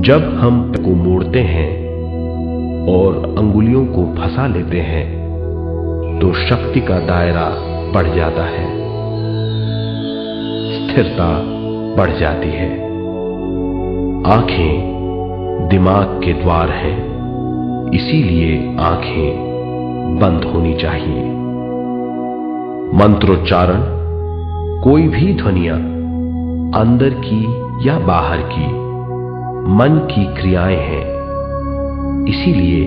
जब हम को मोड़ते हैं और अंगुलियों को फंसा लेते हैं तो शक्ति का दायरा बढ़ जाता है, स्थिरता बढ़ जाती है। आंखें दिमाग के द्वार हैं, इसीलिए आंखें बंद होनी चाहिए। मंत्रोच्चारण, कोई भी ध्वनियां अंदर की या बाहर की मन की क्रियाएं हैं, इसीलिए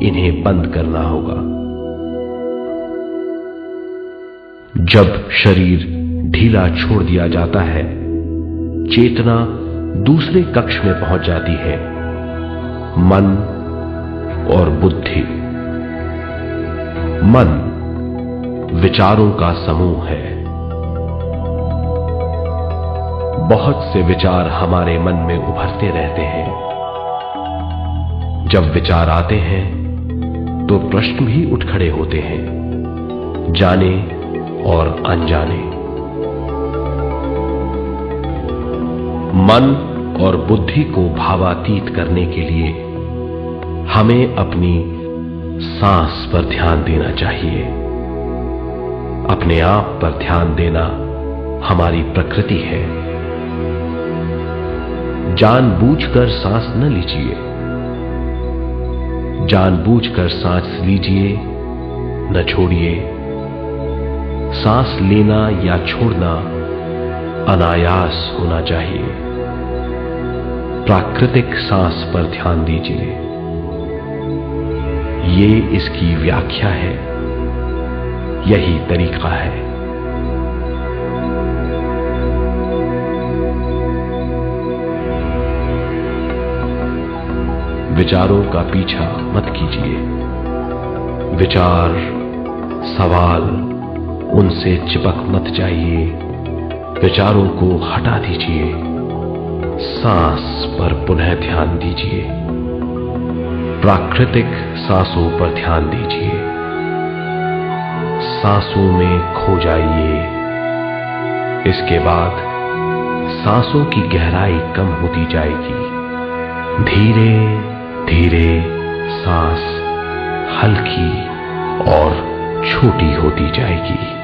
इन्हें बंद करना होगा। जब शरीर ढीला छोड़ दिया जाता है, चेतना दूसरे कक्ष में पहुंच जाती है, मन और बुद्धि। मन विचारों का समूह है। बहुत से विचार हमारे मन में उभरते रहते हैं। जब विचार आते हैं तो प्रश्न भी उठ खड़े होते हैं, जाने और अनजाने। मन और बुद्धि को भावातीत करने के लिए हमें अपनी सांस पर ध्यान देना चाहिए। अपने आप पर ध्यान देना हमारी प्रकृति है। जानबूझकर सांस न लीजिए। जानबूझकर सांस लीजिए, न छोड़िए। सांस लेना या छोड़ना अनायास होना चाहिए। प्राकृतिक सांस पर ध्यान दीजिए। ये इसकी व्याख्या है, यही तरीका है। विचारों का पीछा मत कीजिए। विचार, सवाल, उनसे चिपक मत जाइए। विचारों को हटा दीजिए। सांस पर पुनः ध्यान दीजिए। प्राकृतिक सांसों पर ध्यान दीजिए। सांसों में खो जाइए। इसके बाद सांसों की गहराई कम होती जाएगी। धीरे धीरे सांस हल्की और छोटी होती जाएगी।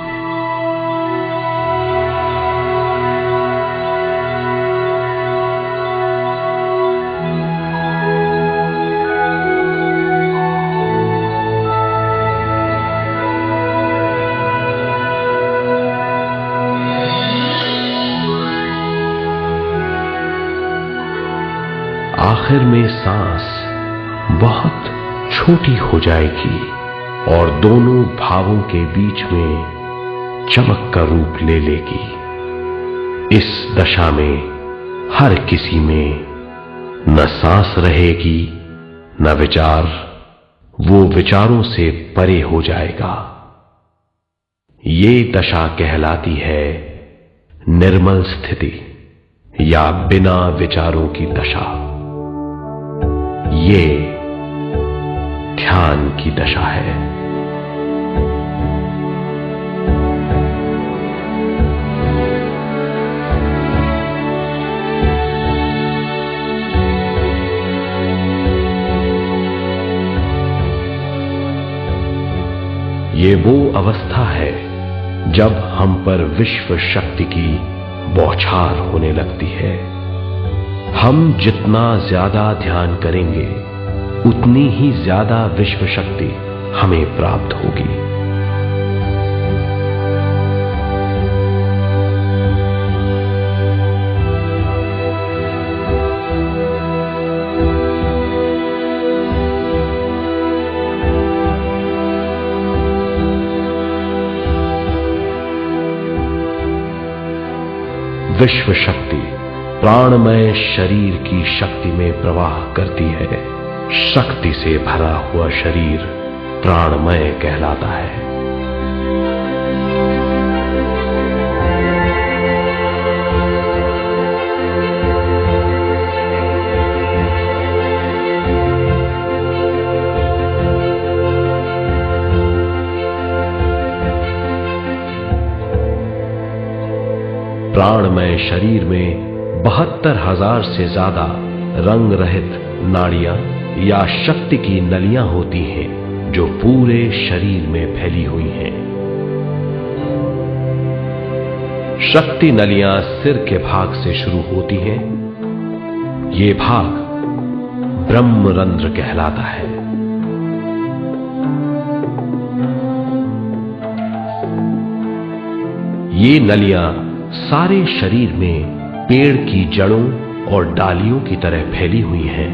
आखिर में सांस बहुत छोटी हो जाएगी और दोनों भावों के बीच में चमक का रूप ले लेगी। इस दशा में हर किसी में न सांस रहेगी न विचार, वो विचारों से परे हो जाएगा। ये दशा कहलाती है निर्मल स्थिति या बिना विचारों की दशा। ये ध्यान की दशा है। ये वो अवस्था है जब हम पर विश्व शक्ति की बौछार होने लगती है। हम जितना ज्यादा ध्यान करेंगे, उतनी ही ज्यादा विश्व शक्ति हमें प्राप्त होगी। विश्व शक्ति प्राणमय शरीर की शक्ति में प्रवाह करती है। शक्ति से भरा हुआ शरीर प्राणमय कहलाता है। प्राणमय शरीर में 72,000 से ज्यादा रंग रहित नाड़ियां या शक्ति की नलियां होती हैं जो पूरे शरीर में फैली हुई हैं। शक्ति नलियां सिर के भाग से शुरू होती हैं। ये भाग ब्रह्मरंध्र कहलाता है। ये नलियां सारे शरीर में पेड़ की जड़ों और डालियों की तरह फैली हुई हैं।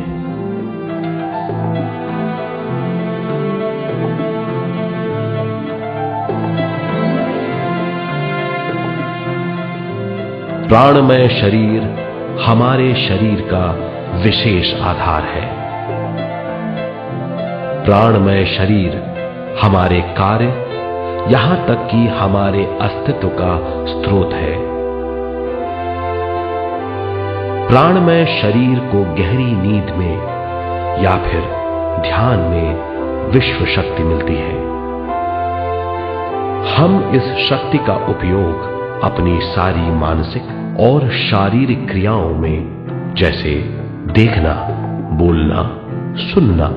प्राणमय शरीर हमारे शरीर का विशेष आधार है। प्राणमय शरीर हमारे कार्य, यहां तक कि हमारे अस्तित्व का स्रोत है। प्राणमय शरीर को गहरी नींद में या फिर ध्यान में विश्व शक्ति मिलती है। हम इस शक्ति का उपयोग अपनी सारी मानसिक और शारीरिक क्रियाओं में, जैसे देखना, बोलना, सुनना,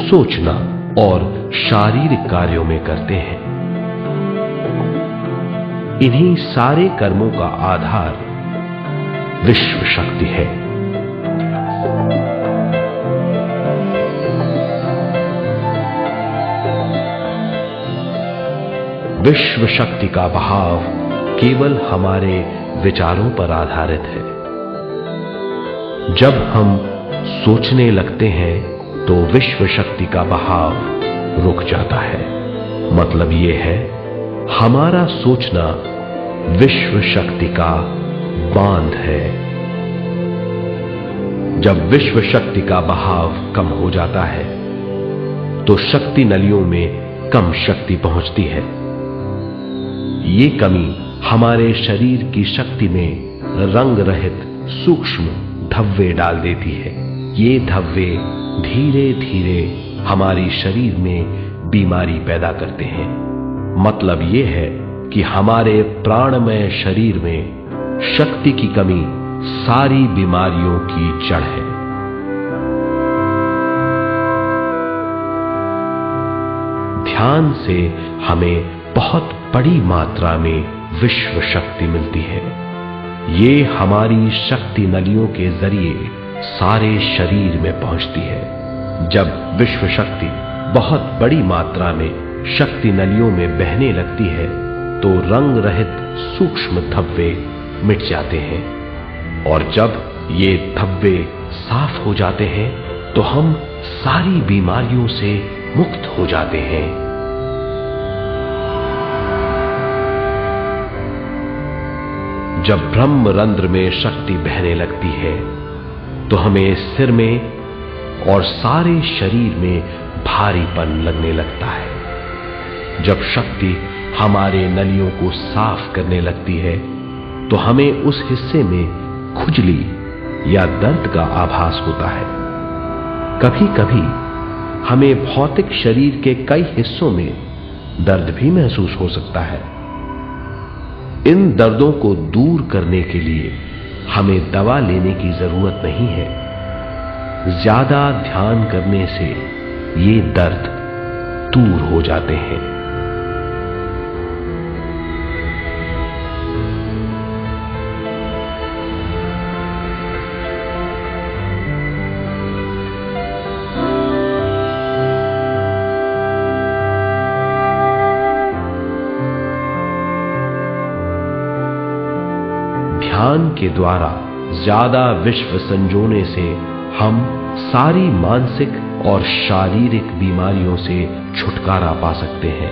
सोचना और शारीरिक कार्यों में करते हैं। इन्हीं सारे कर्मों का आधार विश्व शक्ति है। विश्व शक्ति का बहाव केवल हमारे विचारों पर आधारित है। जब हम सोचने लगते हैं तो विश्व शक्ति का बहाव रुक जाता है। मतलब यह है, हमारा सोचना विश्व शक्ति का बांध है। जब विश्व शक्ति का बहाव कम हो जाता है तो शक्ति नलियों में कम शक्ति पहुंचती है। ये कमी हमारे शरीर की शक्ति में रंग रहित सूक्ष्म धब्बे डाल देती है। ये धब्बे धीरे धीरे हमारी शरीर में बीमारी पैदा करते हैं। मतलब यह है कि हमारे प्राणमय शरीर में शक्ति की कमी सारी बीमारियों की जड़ है। ध्यान से हमें बहुत बड़ी मात्रा में विश्व शक्ति मिलती है। ये हमारी शक्ति नलियों के जरिए सारे शरीर में पहुंचती है। जब विश्व शक्ति बहुत बड़ी मात्रा में शक्ति नलियों में बहने लगती है तो रंग रहित सूक्ष्म धब्बे मिट जाते हैं, और जब ये धब्बे साफ हो जाते हैं तो हम सारी बीमारियों से मुक्त हो जाते हैं। जब ब्रह्मरंध्र में शक्ति बहने लगती है तो हमें सिर में और सारे शरीर में भारीपन लगने लगता है। जब शक्ति हमारे नलियों को साफ करने लगती है तो हमें उस हिस्से में खुजली या दर्द का आभास होता है। कभी कभी हमें भौतिक शरीर के कई हिस्सों में दर्द भी महसूस हो सकता है। इन दर्दों को दूर करने के लिए हमें दवा लेने की जरूरत नहीं है। ज्यादा ध्यान करने से ये दर्द दूर हो जाते हैं। ध्यान के द्वारा ज्यादा विश्व संजोने से हम सारी मानसिक और शारीरिक बीमारियों से छुटकारा पा सकते हैं।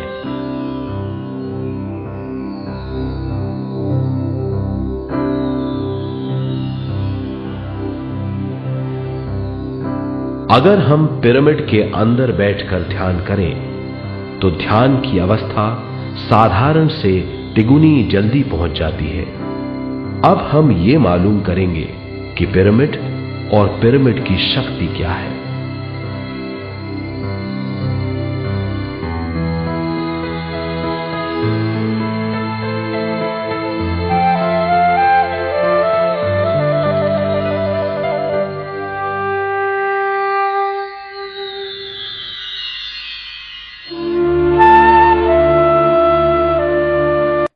अगर हम पिरामिड के अंदर बैठकर ध्यान करें तो ध्यान की अवस्था साधारण से तिगुनी जल्दी पहुंच जाती है। अब हम ये मालूम करेंगे कि पिरामिड और पिरामिड की शक्ति क्या है।